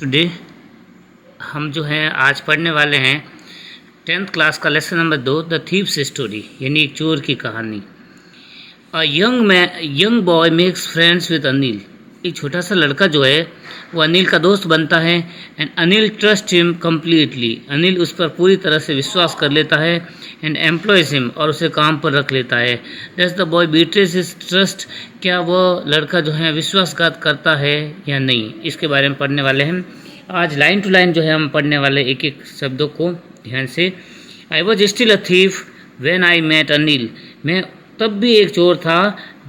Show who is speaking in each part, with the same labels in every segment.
Speaker 1: Today हम जो हैं आज पढ़ने वाले हैं 10th क्लास का lesson number 2 the thieves story यानी एक चोर की कहानी। A young boy makes friends with Anil. एक छोटा सा लड़का जो है वो अनिल का दोस्त बनता है and Anil trust him completely. Anil उस पर पूरी तरह से विश्वास कर लेता है एंड एम्प्लॉयज हिम और उसे काम पर रख लेता है। Does the boy betrays his trust. क्या वह लड़का जो है विश्वासघात करता है या नहीं, इसके बारे में पढ़ने वाले हैं। आज लाइन टू लाइन जो है हम पढ़ने वाले एक एक शब्दों को ध्यान से। I was still a thief when I met Anil. मैं तब भी एक चोर था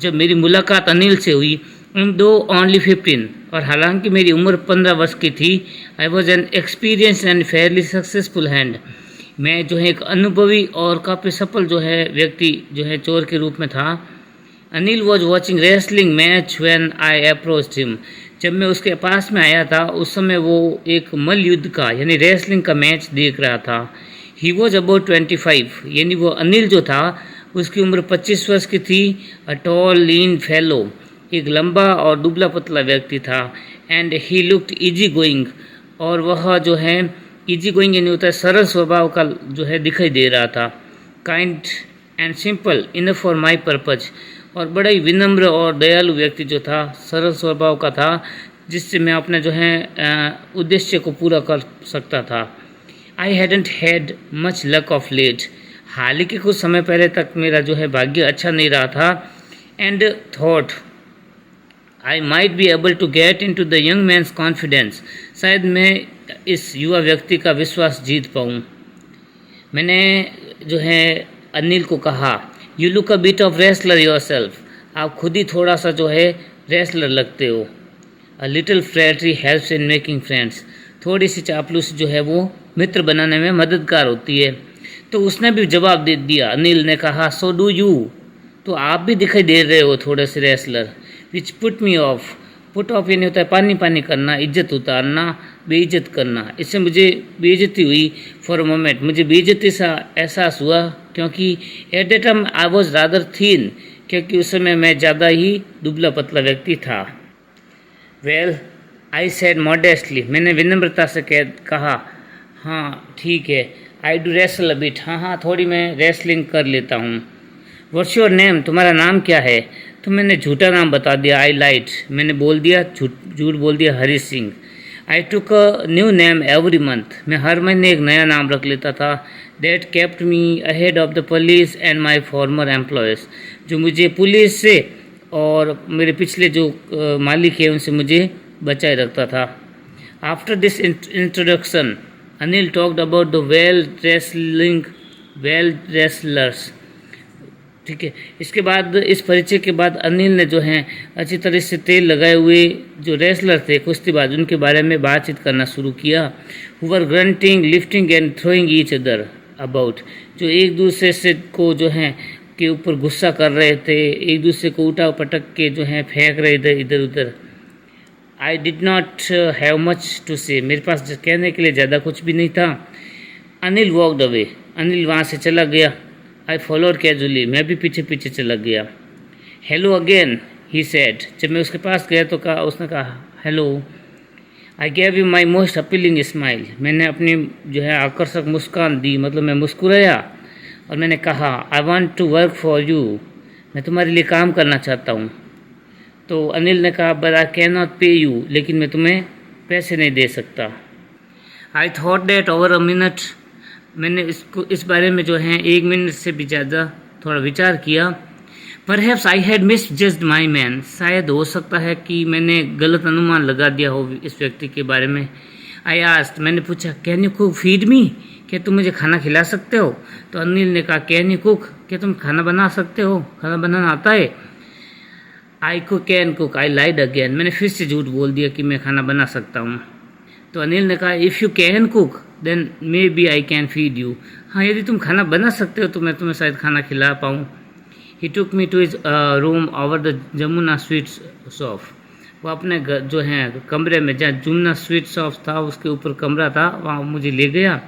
Speaker 1: जब मेरी मुलाकात अनिल से हुई। दो ओनली 15 और हालांकि मेरी उम्र 15 वर्ष की थी। I was an experience and Fairlie successful hand. मैं जो है एक अनुभवी और काफ़ी सफल जो है व्यक्ति जो है चोर के रूप में था। Anil was watching wrestling match when I approached him. जब मैं उसके पास में आया था उस समय वो एक मल्ल युद्ध का यानी रेसलिंग का मैच देख रहा था। ही वॉज अबाउट 25 यानी वो अनिल जो था उसकी उम्र 25 वर्ष की थी। अ टॉल लीन फेलो, एक लंबा और दुबला पतला व्यक्ति था। And he looked easy going, और वह जो है इजी गोइंग यानी होता है सरल स्वभाव का जो है दिखाई दे रहा था। Kind and simple enough for my purpose, और बड़ा ही विनम्र और दयालु व्यक्ति जो था, सरल स्वभाव का था जिससे मैं अपने जो है उद्देश्य को पूरा कर सकता था। I hadn't had much luck of late. हाल ही के कुछ समय पहले तक मेरा जो है भाग्य अच्छा नहीं रहा था। And thought I might be able to get in to the young man's confidence. शायद मैं इस युवा व्यक्ति का विश्वास जीत पाऊँ। मैंने जो है अनिल को कहा, you look a bit of wrestler your self. आप खुद ही थोड़ा सा जो है रेसलर लगते हो। A little flattery helps in making friends. थोड़ी सी चापलूसी जो है वो मित्र बनाने में मददगार होती है। तो उसने भी जवाब दे दिया। अनिल ने कहा, सो डू यू। तो आप भी दिखाई दे रहे हो थोड़े से wrestler. Which put me of. Put off यानी होता है पानी पानी करना, इज्जत उतारना, बेइज्जत करना। इससे मुझे बेइज्जती हुई फॉर अ मोमेंट। मुझे बेइज्जती सा एहसास हुआ क्योंकि at that time I was rather thin, क्योंकि उस समय मैं ज़्यादा ही दुबला पतला व्यक्ति था। वेल आई सेड मॉडेस्टली, मैंने विनम्रता से कहा, हाँ ठीक है। I do wrestle a bit, हाँ थोड़ी मैं रेसलिंग कर लेता हूँ। व्हाट्स योर नेम, तुम्हारा नाम क्या है? तो मैंने झूठा नाम बता दिया। आई लाइट, मैंने बोल दिया झूठ बोल दिया, Hari Singh. I took a new name every month, मैं हर महीने एक नया नाम रख लेता था। That kept me ahead of the police and my former employers, जो मुझे पुलिस से और मेरे पिछले जो मालिक है उनसे मुझे बचाए रखता था। After this introduction Anil talked about the well wrestlers. ठीक है, इसके बाद इस परिचय के बाद अनिल ने जो है अच्छी तरह से तेल लगाए हुए जो रेसलर थे कुश्तीबाज उनके बारे में बातचीत करना शुरू किया। Who were grunting lifting and throwing each other about, जो एक दूसरे से को जो है के ऊपर गुस्सा कर रहे थे, एक दूसरे को उठा पटक के जो है फेंक रहे थे इधर उधर। I did not have much to say, मेरे पास कहने के लिए ज़्यादा कुछ भी नहीं था। अनिल वॉकड अवे, अनिल वहाँ से चला गया। आई फॉलोड कैजुअली, मैं भी पीछे पीछे चला गया। हेलो अगेन ही सेड, जब मैं उसके पास गया तो कहा, उसने कहा hello. I gave you my most appealing smile, मैंने अपनी जो है आकर्षक मुस्कान दी, मतलब मैं मुस्कुराया और मैंने कहा, I want to work for you, मैं तुम्हारे लिए काम करना चाहता हूँ। तो अनिल ने कहा, बट आई कैन नॉट पे यू, लेकिन मैं तुम्हें पैसे नहीं दे सकता। I thought that over a minute, मैंने इस बारे में जो है 1 मिनट से भी ज़्यादा थोड़ा विचार किया। Perhaps I had misjudged my man, शायद हो सकता है कि मैंने गलत अनुमान लगा दिया हो इस व्यक्ति के बारे में। आई आस्क्ड, मैंने पूछा, can you cook feed me, क्या तुम मुझे खाना खिला सकते हो? तो अनिल ने कहा, कैन यू कुक, क्या तुम खाना बना सकते हो, खाना बनाना आता है? I cook can cook, I lied again, मैंने फिर से झूठ बोल दिया कि मैं खाना बना सकता हूँ। तो अनिल ने कहा, if you can cook then maybe I can feed you, हाँ यदि तुम खाना बना सकते हो तो मैं तुम्हें शायद खाना खिला पाऊँ। He took me to his room over the Jamuna sweet shop, वो अपने जो है कमरे में जहाँ जमुना स्वीट शॉप था उसके ऊपर कमरा था, वहाँ मुझे ले गया।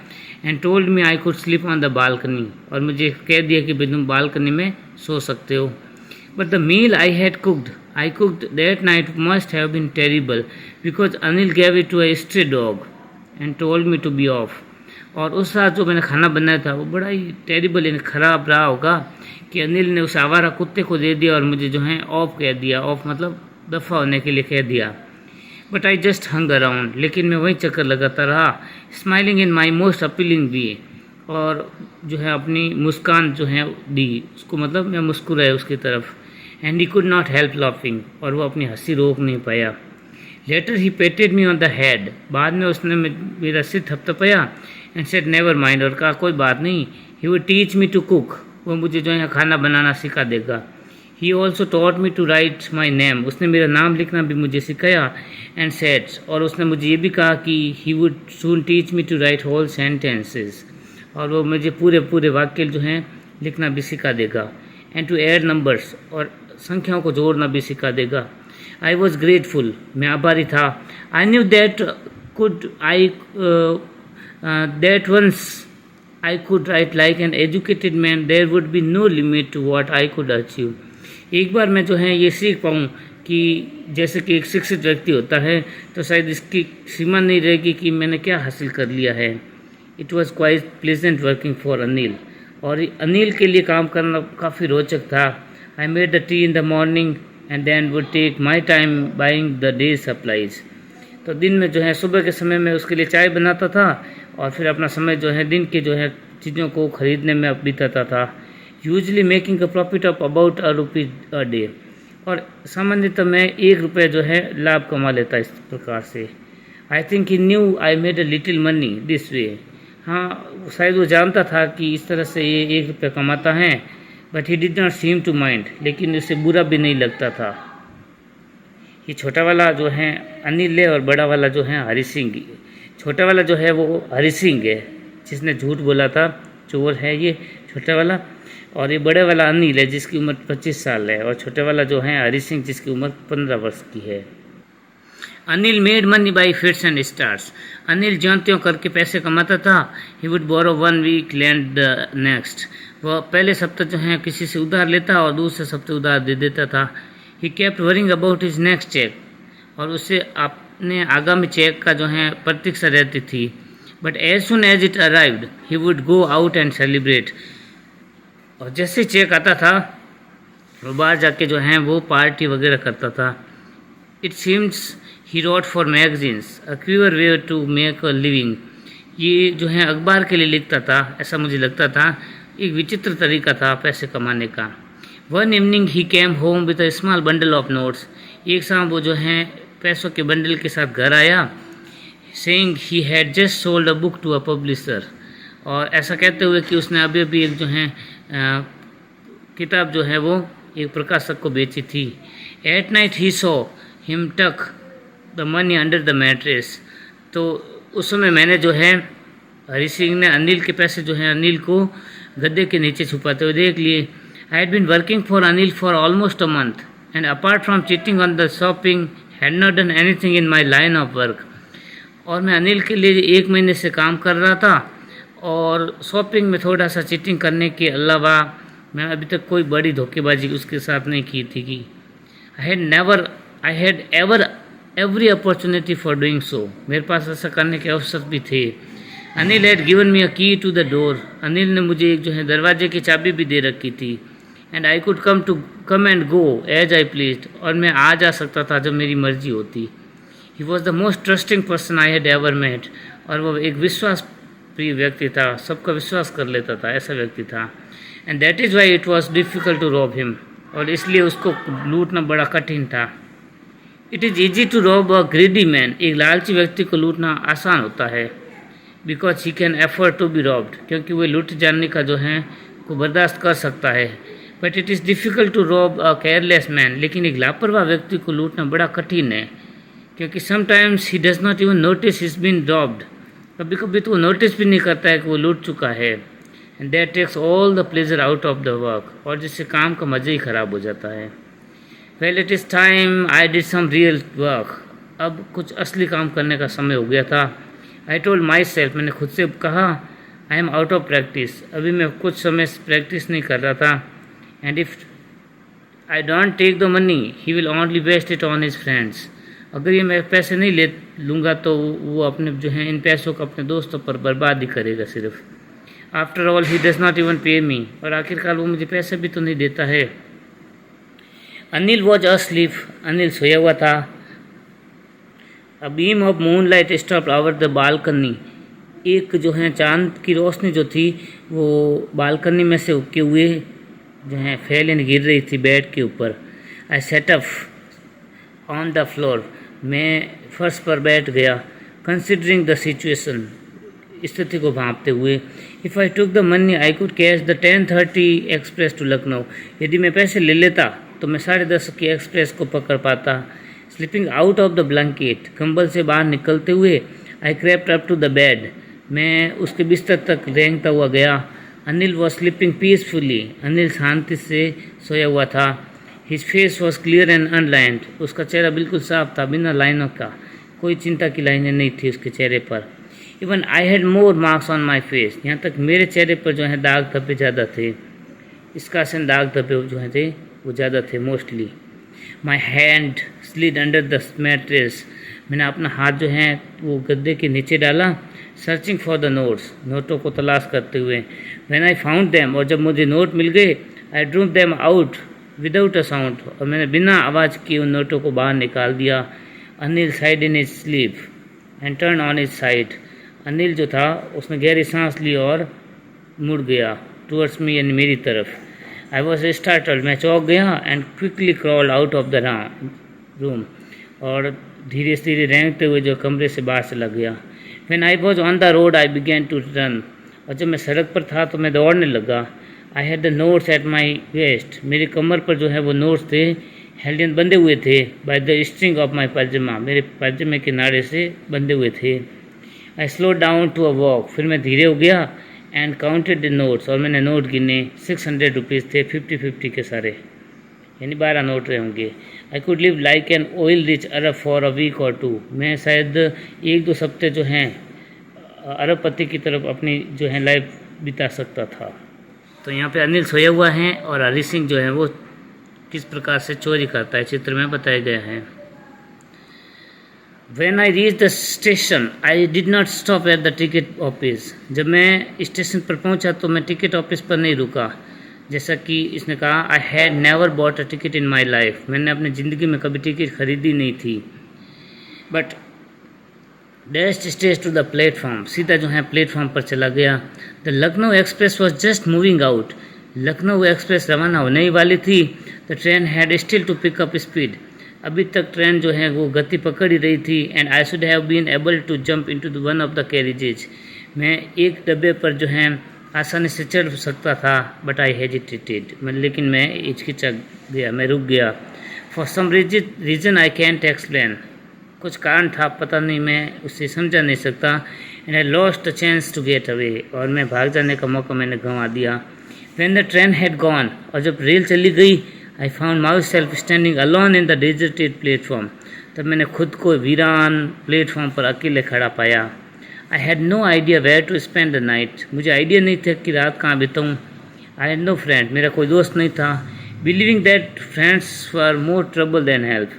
Speaker 1: And told me I could sleep on the balcony, और मुझे कह दिया कि भाई तुम बालकनी में सो सकते हो। But the meal I had cooked, I cooked that night must have been terrible because Anil gave it to a stray dog and told me to be off. और उस रात जो मैंने खाना बनाया था वो बड़ा ही टेरिबल यानी ख़राब रहा होगा कि अनिल ने उस आवारा कुत्ते को दे दिया और मुझे जो है ऑफ कह दिया। ऑफ मतलब दफ़ा होने के लिए कह दिया। But I just hung around, लेकिन मैं वहीं चक्कर लगाता रहा, smiling in my most appealing way, और जो है अपनी मुस्कान जो है दी उसको, मतलब मैं मुस्कुराया उसकी तरफ। And he could not help laughing, और वो अपनी हंसी रोक नहीं पाया। Later he patted me on the head, बाद में उसने मेरा सिर थपथपाया एंड सेड नेवर माइंड, और कहा कोई बात नहीं, he would teach me to cook, वो मुझे जो है खाना बनाना सिखा देगा। He also taught me to write my name, उसने मेरा नाम लिखना भी मुझे सिखाया। एंड सेड, और उसने मुझे ये भी कहा कि he would soon teach me to write whole sentences, और वो मुझे पूरे पूरे वाक्य जो हैं लिखना भी सिखा देगा। एंड टू ऐड नंबर्स, और संख्याओं को जोड़ना भी सिखा देगा। आई वॉज ग्रेटफुल, मैं आभारी था। I knew that could I that once I could write like an educated man there would be no limit to what I could achieve. एक बार मैं जो है ये सीख पाऊँ कि जैसे कि एक शिक्षित व्यक्ति होता है तो शायद इसकी सीमा नहीं रहेगी कि मैंने क्या हासिल कर लिया है। It was quite pleasant working for Anil, और अनिल के लिए काम करना काफ़ी रोचक था। I made the tea in the morning and then would take my time buying the day supplies. तो दिन में जो है सुबह के समय में उसके लिए चाय बनाता था और फिर अपना समय जो है दिन के जो है चीज़ों को ख़रीदने में बिताता था। Usually making a profit of about ₹1 a day, और सामान्यतः मैं ₹1 जो है लाभ कमा लेता इस प्रकार से। I think he new I made a little money this way, हाँ शायद वो जानता था कि इस तरह से ये ₹1 कमाता है। But he did not seem to mind, लेकिन उसे बुरा भी नहीं लगता था। ये छोटा वाला जो है अनिल है और बड़ा वाला जो है हरि सिंह। छोटा वाला जो है वो हरि सिंह है जिसने झूठ बोला था, चोर है ये छोटा वाला, और ये बड़े वाला अनिल है जिसकी उम्र 25 साल है, और छोटे वाला जो है हरि सिंह जिसकी उम्र 15 वर्ष की है। Anil made money by fits and starts, Anil ज्यों त्यों करके पैसे कमाता था। He would borrow 1 week lend the next, वह पहले सप्ताह जो है किसी से उधार लेता और दूसरे सप्ताह उधार दे देता था। He kept worrying about his next cheque, और उससे अपने आगामी चेक का जो है प्रतीक्षा रहती थी। But as soon as it arrived he would go out and celebrate, और जैसे चेक आता था वो बाहर जाके जो है वो पार्टी वगैरह करता था। It seems he wrote for magazines, a queer way to make a living, ये जो है अखबार के लिए लिखता था, ऐसा मुझे लगता था। एक विचित्र तरीका था पैसे कमाने का। One evening he came home with a small bundle of notes, एक शाम वो जो है पैसों के बंडल के साथ घर आया। Saying he had just sold a book to a publisher, और ऐसा कहते हुए कि उसने अभी अभी एक जो है किताब जो है वो एक प्रकाशक को बेची थी। At night he saw him tuck the money under the mattress, तो उस समय मैंने जो है हरि सिंह ने अनिल के पैसे जो हैं अनिल को गद्दे के नीचे छुपाते हुए देख लिए। I had been working for Anil for almost a month and apart from cheating on the shopping had not done anything in my line of work, और मैं अनिल के लिए 1 महीने से काम कर रहा था और शॉपिंग में थोड़ा सा चीटिंग करने के अलावा मैं अभी तक कोई बड़ी धोखेबाजी उसके साथ नहीं की थी। कि आई had ever every opportunity for doing so, मेरे पास ऐसा करने के अवसर भी थे। अनिल हैड गिवन मी अ की टू द डोर, अनिल ने मुझे एक जो है दरवाजे की चाबी भी दे रखी थी। And I could come and go as I pleased, और मैं आ जा सकता था जब मेरी मर्जी होती। He was the most trusting person I had ever met, और वो एक विश्वास प्रिय व्यक्ति था, सबका विश्वास कर लेता था, ऐसा व्यक्ति था। And that is why it was difficult to rob him, और इसलिए उसको लूटना बड़ा कठिन था। It is easy to rob a greedy man, एक लालची व्यक्ति को लूटना आसान होता है। Because he can afford to be robbed, क्योंकि वह लूट जाने का जो है को बर्दाश्त कर सकता है। But it is difficult to rob a careless man, लेकिन एक लापरवाह व्यक्ति को लूटना बड़ा कठिन है, क्योंकि sometimes he does not even notice is been robbed, कभी कभी तो वो नोटिस भी नहीं करता है कि वो लूट चुका है। And that takes all the pleasure out of the work, और जिससे काम का मज़ा ही ख़राब हो जाता है। Well it is time I did some real work, अब कुछ असली काम करने का समय हो गया था। आई टोल्ड माई सेल्फ, मैंने खुद से कहा, I am out of practice, अभी मैं कुछ समय प्रैक्टिस नहीं कर रहा था। And if I don't take the money, he will only waste it on his friends. अगर ये मैं पैसे नहीं ले लूँगा तो वो अपने जो हैं इन पैसों को अपने दोस्तों पर बर्बाद ही करेगा सिर्फ। After all he does not even पे मी, और आखिरकार वो मुझे पैसे भी तो नहीं देता है। अनिल वॉज अस्लीप, अनिल सोया हुआ था। A beam of moon light stop over the balcony, एक जो है चांद की रोशनी जो थी वो बालकनी में से उगते हुए जो है फैल यानी गिर रही थी बेड के ऊपर। I sat up on the floor, मैं फर्श पर बैठ गया। कंसिडरिंग द सिचुएशन, स्थिति को भांपते हुए। If I took the money I could catch the 10:30 express to Lucknow, यदि मैं पैसे ले लेता तो मैं 10:30 की एक्सप्रेस को पकड़ पाता। Slipping out of the blanket, कंबल से बाहर निकलते हुए I crept up to the bed, मैं उसके बिस्तर तक रेंगता हुआ गया। Anil was sleeping peacefully, Anil शांति से सोया हुआ था। His face was clear and unlined, उसका चेहरा बिल्कुल साफ था, बिना लाइनों का, कोई चिंता की लाइनें नहीं थी उसके चेहरे पर। Even I had more marks on my face, यहाँ तक मेरे चेहरे पर जो है दाग धब्बे ज़्यादा थे, इसका से दाग धब्बे जो हैं थे वो ज़्यादा थे mostly. My hand slid under the mattress, मैंने अपना हाथ जो है वो गद्दे के नीचे डाला। सर्चिंग फॉर द नोट्स, नोटों को तलाश करते हुए। व्हेन आई फाउंड देम, और जब मुझे नोट मिल गए, I drew them out without a sound, और मैंने बिना आवाज़ किए उन नोटों को बाहर निकाल दिया। Anil side in his sleep and turn on his side, Anil जो था उसने गहरी सांस ली और मुड़ गया टूवर्ड्स मी, यानी मेरी तरफ। आई वॉज स्टार्टल्ड, मैं चौंक गया। And quickly crawled out of the room, और धीरे धीरे रेंगते हुए जो कमरे से बाहर चला गया। When I was on the road I began to run, और जब मैं सड़क पर था तो मैं दौड़ने लगा। I had the notes at my waste, मेरी कमर पर जो है वो नोट्स थे, हेल्डियन बंधे हुए थे। By the string of my pyjama, मेरे पायजामे के नाड़े से बंधे हुए थे। I slow down to a walk, फिर मैं धीरे हो गया। एंड काउंटेड द नोट्स, और मैंने नोट गिने। 600 रुपीज़ थे, 50-50 के सारे, यानी 12 नोट रहे होंगे। I could live like an oil rich Arab for a week or two, मैं शायद 1-2 हफ्ते जो हैं अरबपति की तरफ अपनी जो है लाइफ बिता सकता था। तो यहाँ पे अनिल सोया हुआ है और हरी सिंह जो है वो किस प्रकार से चोरी करता है चित्र में बताया गया है। When I reached the station, I did not stop at the ticket office. जब मैं स्टेशन पर पहुंचा तो मैं टिकट ऑफिस पर नहीं रुका। जैसा कि इसने कहा, I had never bought a ticket in my life. मैंने अपनी ज़िंदगी में कभी टिकट खरीदी नहीं थी। But dashed straight to the platform, सीधा जो है प्लेटफॉर्म पर चला गया। The Lucknow Express was just moving out. Lucknow express रवाना होने ही वाली थी। The train had still to pick up speed. अभी तक ट्रेन जो है वो गति पकड़ ही रही थी। And I should have been able to jump into the one of the carriages, मैं एक डब्बे पर जो है आसानी से चढ़ सकता था। बट आई हेजिटेटेड, लेकिन मैं हिचकिचा गया, मैं रुक गया। For some reason I can't explain, कुछ कारण था, पता नहीं, मैं उससे समझा नहीं सकता। And I lost the chance to get away, और मैं भाग जाने का मौका मैंने गंवा दिया। When the train had gone, और जब रेल चली गई, I found myself standing alone in the deserted platform. तब मैंने खुद को वीरान प्लेटफॉर्म पर अकेले खड़ा पाया। I had no idea where to spend the night. मुझे आइडिया नहीं था कि रात कहाँ बिताऊँ। I had no friend, मेरा कोई दोस्त नहीं था। Believing that friends were more trouble than help.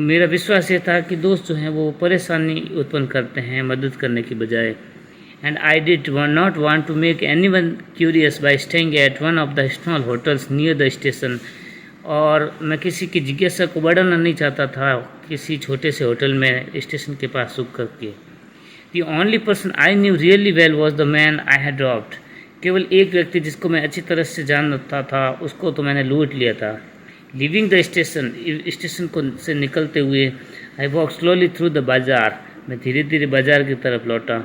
Speaker 1: मेरा विश्वास ये था कि दोस्त जो हैं वो परेशानी उत्पन्न करते हैं मदद करने की बजाय। And I did not want to make anyone curious by staying at one of the small hotels near the station. और मैं किसी की जिज्ञासा को बढ़ाना नहीं चाहता था किसी छोटे से होटल में स्टेशन के पास रुक करके। The only person I knew really well was the man I had dropped, केवल एक व्यक्ति जिसको मैं अच्छी तरह से जानता था उसको तो मैंने लूट लिया था। लिविंग द स्टेशन, स्टेशन को से निकलते हुए, I walk slowly through the bazaar, मैं धीरे धीरे बाजार की तरफ लौटा।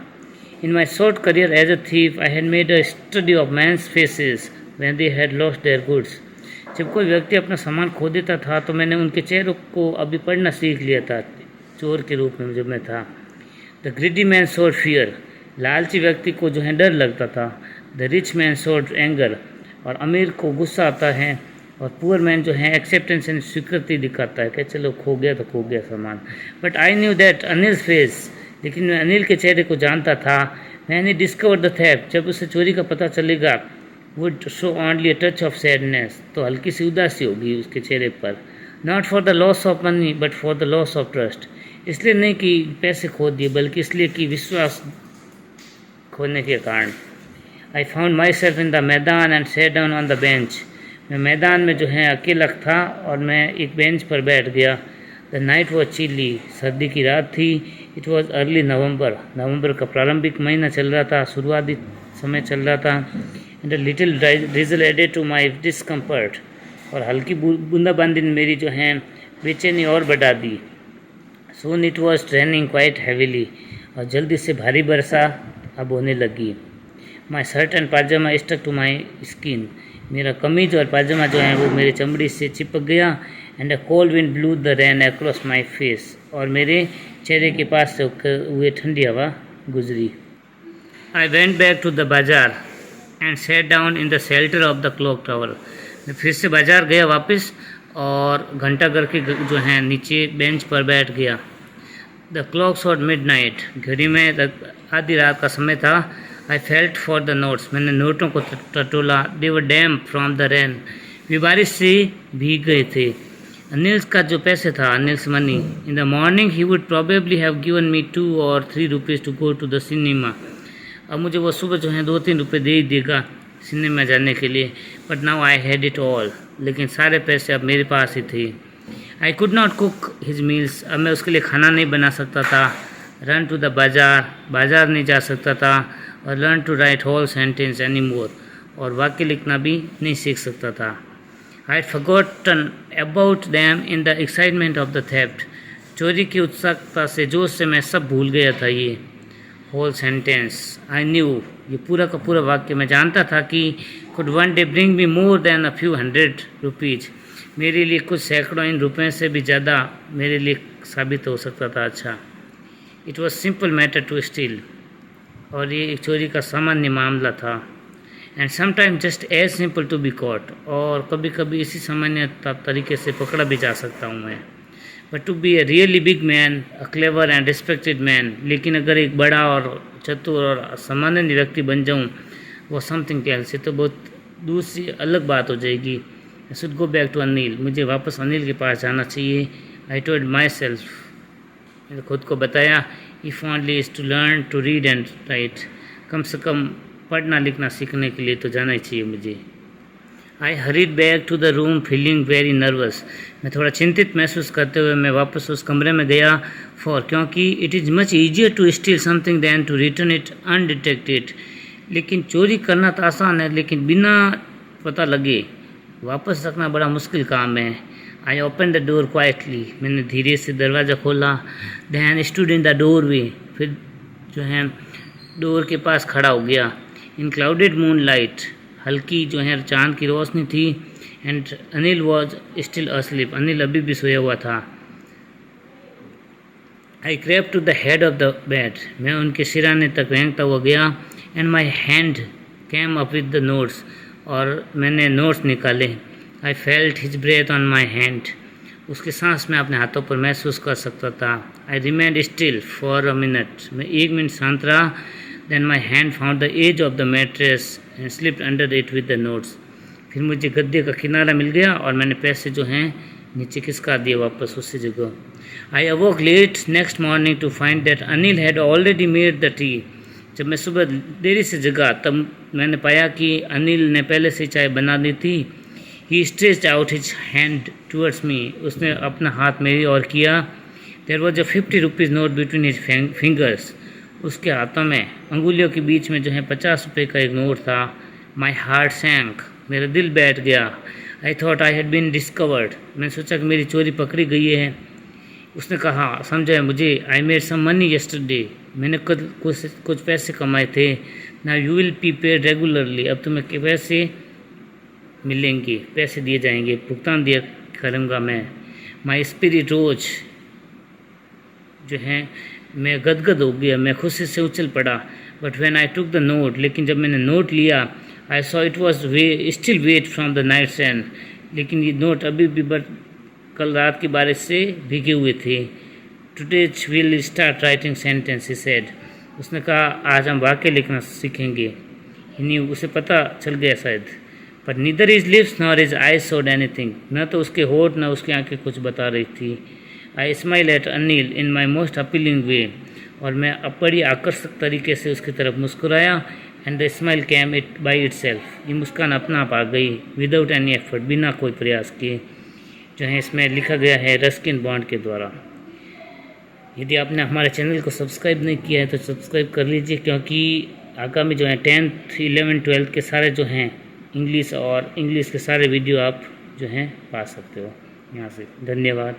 Speaker 1: In my short career as a thief I had made a study of man's faces when they had lost their goods. जब कोई व्यक्ति अपना सामान खो देता था तो मैंने उनके चेहरों को अभी पढ़ना सीख लिया था, चोर के रूप में जब मैं था। The greedy man showed fear, लालची व्यक्ति को जो है डर लगता था। The rich man showed anger, और अमीर को गुस्सा आता है। और पुअर मैन जो है एक्सेप्टेंस एंड स्वीकृति दिखाता है कि चलो खो गया तो खो गया सामान। But I knew that Anil face, लेकिन मैं अनिल के चेहरे को जानता था। मैंने डिस्कवर द थेफ्ट, जब उसे चोरी का पता चलेगा, would show only a touch of sadness, तो हल्की सी उदासी होगी उसके चेहरे पर. Not for the loss of money but for the loss of trust. इसलिए नहीं कि पैसे खो दिए बल्कि इसलिए कि विश्वास खोने के कारण. I found myself in the मैदान and sat down on the bench. मैं मैदान में जो है अकेला था और मैं एक बेंच पर बैठ गया. The night was chilly. सर्दी की रात थी. It was early November. नवंबर का प्रारंभिक महीना चल रहा था, शुरुआती समय चल रहा था. And a little drizzle added to my discomfort. और हल्की बूंदाबांदी ने मेरी जो है बेचैनी और बढ़ा दी. Soon it was raining quite heavily. और जल्दी से भारी वर्षा अब होने लगी. My shirt and pajama stuck to my skin. मेरा कमीज और पाजामा जो है वो मेरे चमड़ी से चिपक गया. And a cold wind blew the rain across my face. और मेरे चेहरे के पास से हुए ठंडी हवा गुजरी. I went back to the बाजार and sat down in the shelter of the clock tower. मैं फिर से बाजार गया वापस और घंटाघर के जो है नीचे बेंच पर बैठ गया. The clock showed midnight. घड़ी में आधी रात का समय था. I felt for the notes. मैंने नोटों को टटोला. They were damp from the rain. वे बारिश से भीग गए थे. अनिल का जो पैसे था, Anil's money. In the morning he would probably have given me 2 or 3 rupees to go to the cinema. अब मुझे वो सुबह जो है 2-3 रुपये दे ही देगा सिनेमा जाने के लिए. But now I had it all. लेकिन सारे पैसे अब मेरे पास ही थे. I could not cook his meals. अब मैं उसके लिए खाना नहीं बना सकता था. रन टू द बाजार नहीं जा सकता था. और learn to write whole sentence any more. और वाक्य लिखना भी नहीं सीख सकता था. I had forgotten about them in the excitement of the theft. चोरी की उत्सुकता से जोश से मैं सब भूल गया था. ये whole sentence I knew, ये पूरा का पूरा वाक्य मैं जानता था कि could one day bring me more than a few hundred rupees. मेरे लिए कुछ सैकड़ों इन रुपए से भी ज़्यादा मेरे लिए साबित हो सकता था. अच्छा, it was simple matter to steal. और ये एक चोरी का सामान्य मामला था. And sometime just as simple to be caught. और कभी कभी इसी सामान्य तरीके से पकड़ा भी जा सकता हूँ मैं. But to be a really big man, a clever and respected man. लेकिन अगर एक बड़ा और चतुर और सामान्य व्यक्ति बन जाऊँ वो समथिंग एल्स से तो बहुत दूसरी अलग बात हो जाएगी. I should go back to Anil. मुझे वापस अनिल के पास जाना चाहिए. I told myself. मैंने खुद को बताया. If only is to learn to read and write. कम से कम पढ़ना लिखना सीखने के लिए तो जाना ही चाहिए मुझे. I hurried back to the room feeling very nervous. मैं थोड़ा चिंतित महसूस करते हुए मैं वापस उस कमरे में गया. क्योंकि it is much easier to steal something than to return it undetected. लेकिन चोरी करना तो आसान है, लेकिन बिना पता लगे वापस रखना बड़ा मुश्किल काम है. I open the door quietly. मैंने धीरे से दरवाज़ा खोला. Then stood in the doorway. फिर जो है डोर के पास खड़ा हो गया. In clouded moonlight. हल्की जो है चांद की रोशनी थी. And Anil was still asleep. Anil अभी भी सोया हुआ था. I crept to the head of the bed. मैं उनके सिराने तक रेंगता हुआ गया. And my hand cam up with the notes. और मैंने नोट्स निकाले. I felt his breath on my hand. उसके सांस मैं अपने हाथों पर महसूस कर सकता था. I remained still for a minute. मैं 1 मिनट शांत रहा. Then my hand found the edge of the mattress and slipped under it with the notes. फिर मुझे गद्दे का किनारा मिल गया और मैंने पैसे जो हैं नीचे खिसका दिए वापस उसी जगह. I awoke late next morning to find that Anil had already made the tea. जब मैं सुबह देरी से जगा तब मैंने पाया कि अनिल ने पहले से चाय बना दी थी. He stretched out his hand towards me. उसने अपना हाथ मेरी ओर किया. There was a 50 rupees note between his fingers. उसके हाथों में अंगुलियों के बीच में जो है 50 रुपये का एक नोट था. My heart sank. मेरा दिल बैठ गया. I thought I had been discovered. मैंने सोचा कि मेरी चोरी पकड़ी गई है. उसने कहा, समझा मुझे. I made some money yesterday. मैंने कुछ पैसे कमाए थे. Now you will be paid regularly. अब तुम्हें पैसे मिलेंगे, पैसे दिए जाएंगे, भुगतान दिया करूँगा मैं. माई स्पिरिट रोज. जो है मैं गदगद हो गया. मैं खुशी से उछल पड़ा. But when I took the note. लेकिन जब मैंने नोट लिया I saw it was still wet from the night rain. लेकिन ये नोट अभी भी कल रात की बारिश से भीगे हुए थे. Today will start writing sentence he said. उसने कहा आज हम वाक्य लिखना सीखेंगे. यानी उसे पता चल गया शायद। But neither is lips nor is eyes showed anything, न तो उसके होठ न उसकी आंखें कुछ बता रही थी। I smile at Anil in my most appealing way, और मैं बड़ी आकर्षक तरीके से उसकी तरफ मुस्कुराया। And the smile came it by itself, ये मुस्कान अपना आप आ गई, विदाउट एनी एफर्ट, बिना कोई प्रयास किए, जो है इसमें लिखा गया है रस्किन बॉन्ड के द्वारा। यदि आपने हमारे चैनल को सब्सक्राइब नहीं किया है तो सब्सक्राइब कर लीजिए, क्योंकि आगामी जो है 10th 11th 12th के सारे जो हैं इंग्लिश के सारे वीडियो आप जो हैं पा सकते हो यहाँ से। धन्यवाद।